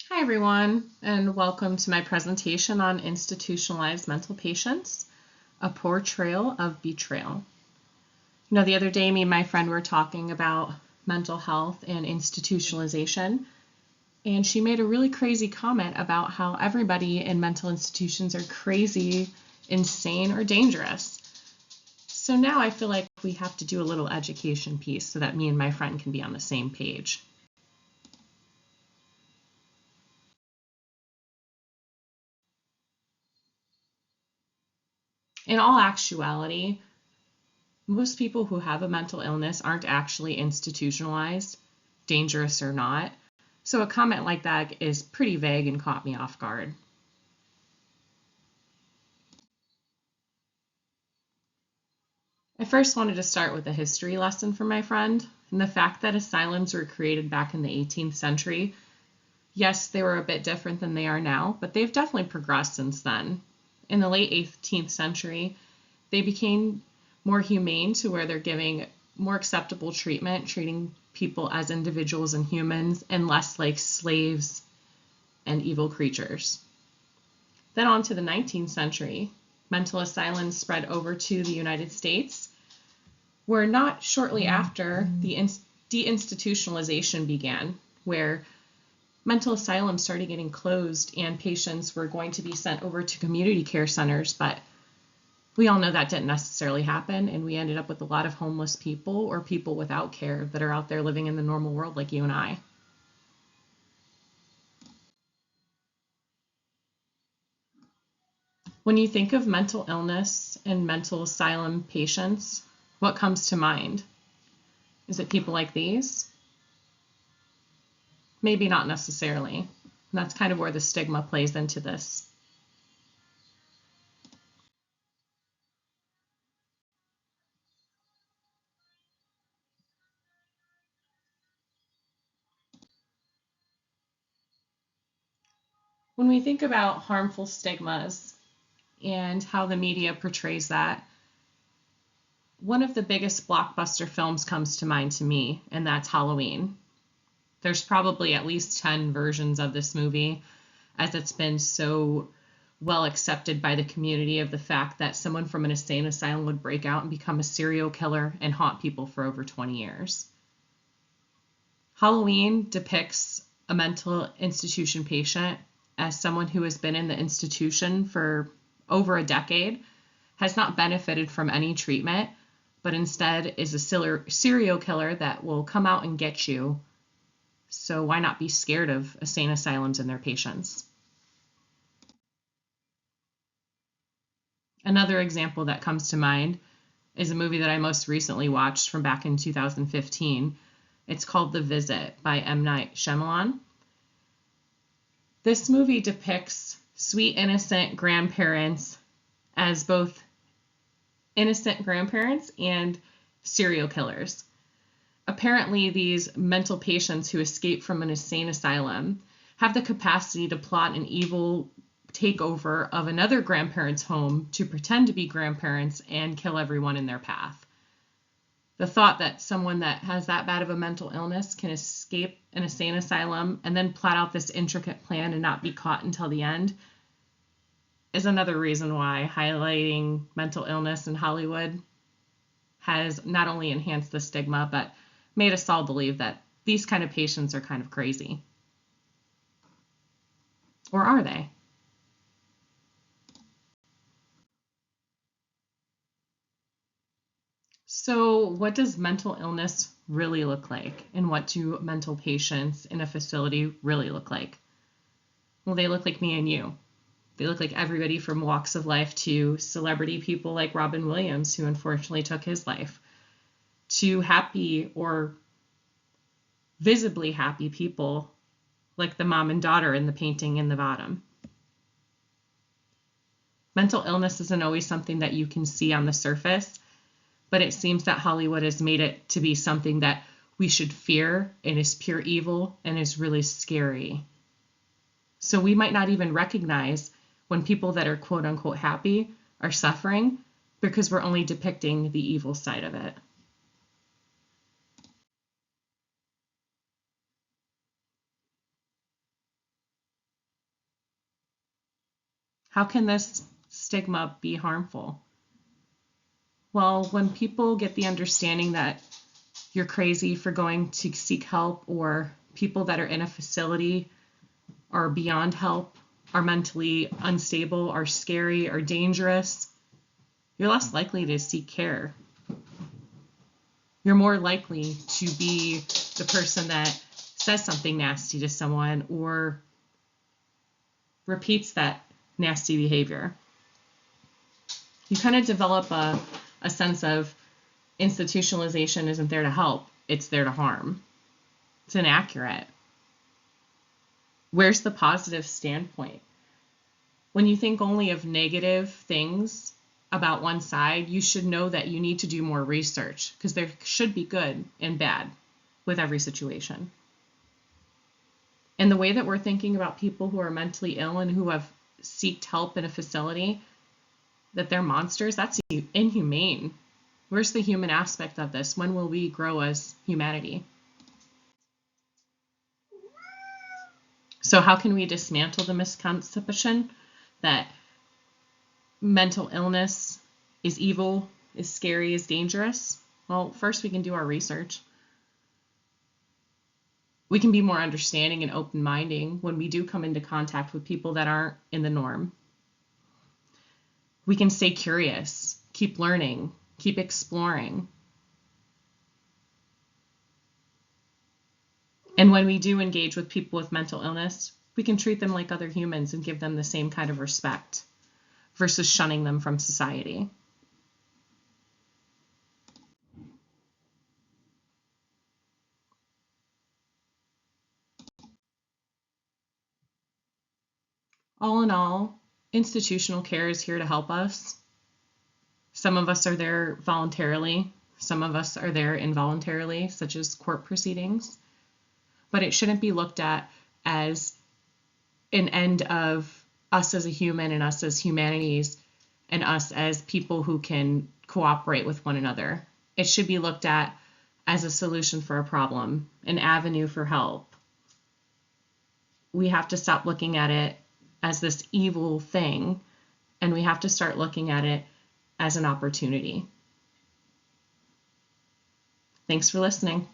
Hi everyone, and welcome to my presentation on institutionalized mental patients, a portrayal of betrayal. The other day me and my friend were talking about mental health and institutionalization, and she made a really crazy comment about how everybody in mental institutions are crazy, insane, or dangerous. So now I feel like we have to do a little education piece so that me and my friend can be on the same page. In all actuality, most people who have a mental illness aren't actually institutionalized, dangerous or not. So a comment like that is pretty vague and caught me off guard. I first wanted to start with a history lesson for my friend, and the fact that asylums were created back in the 18th century. Yes, they were a bit different than they are now, but they've definitely progressed since then. In the late 18th century, they became more humane to where they're giving more acceptable treatment, treating people as individuals and humans and less like slaves and evil creatures. Then on to the 19th century, mental asylums spread over to the United States, where not shortly after the deinstitutionalization began, where mental asylums started getting closed and patients were going to be sent over to community care centers, but we all know that didn't necessarily happen, and we ended up with a lot of homeless people or people without care that are out there living in the normal world like you and I. When you think of mental illness and mental asylum patients, what comes to mind? Is it people like these? Maybe not necessarily. And that's kind of where the stigma plays into this. When we think about harmful stigmas and how the media portrays that, one of the biggest blockbuster films comes to mind to me, and that's Halloween. There's probably at least 10 versions of this movie, as it's been so well accepted by the community of the fact that someone from an insane asylum would break out and become a serial killer and haunt people for over 20 years. Halloween depicts a mental institution patient as someone who has been in the institution for over a decade, has not benefited from any treatment, but instead is a serial killer that will come out and get you. So why not be scared of insane asylums and their patients? Another example that comes to mind is a movie that I most recently watched from back in 2015. It's called The Visit by M. Night Shyamalan. This movie depicts sweet, innocent grandparents as both innocent grandparents and serial killers. Apparently, these mental patients who escape from an insane asylum have the capacity to plot an evil takeover of another grandparent's home to pretend to be grandparents and kill everyone in their path. The thought that someone that has that bad of a mental illness can escape an insane asylum and then plot out this intricate plan and not be caught until the end is another reason why highlighting mental illness in Hollywood has not only enhanced the stigma, but made us all believe that these kind of patients are kind of crazy. Or are they? So, what does mental illness really look like? And what do mental patients in a facility really look like? Well, they look like me and you. They look like everybody from walks of life to celebrity people like Robin Williams, who unfortunately took his life, to happy or visibly happy people like the mom and daughter in the painting in the bottom. Mental illness isn't always something that you can see on the surface, but it seems that Hollywood has made it to be something that we should fear and is pure evil and is really scary. So we might not even recognize when people that are quote unquote happy are suffering because we're only depicting the evil side of it. How can this stigma be harmful? Well, when people get the understanding that you're crazy for going to seek help, or people that are in a facility are beyond help, are mentally unstable, are scary, are dangerous, you're less likely to seek care. You're more likely to be the person that says something nasty to someone or repeats that nasty behavior. You kind of develop a sense of institutionalization isn't there to help, it's there to harm. It's inaccurate. Where's the positive standpoint? When you think only of negative things about one side, you should know that you need to do more research, because there should be good and bad with every situation. And the way that we're thinking about people who are mentally ill and who have sought help in a facility, that they're monsters, that's inhumane. Where's the human aspect of this? When will we grow as humanity? So how can we dismantle the misconception that mental illness is evil, is scary, is dangerous? Well, first we can do our research. We can be more understanding and open-minded when we do come into contact with people that aren't in the norm. We can stay curious, keep learning, keep exploring. And when we do engage with people with mental illness, we can treat them like other humans and give them the same kind of respect versus shunning them from society. All in all, institutional care is here to help us. Some of us are there voluntarily, some of us are there involuntarily, such as court proceedings. But it shouldn't be looked at as an end of us as a human and us as humanities and us as people who can cooperate with one another. It should be looked at as a solution for a problem, an avenue for help. We have to stop looking at it as this evil thing, and we have to start looking at it as an opportunity. Thanks for listening.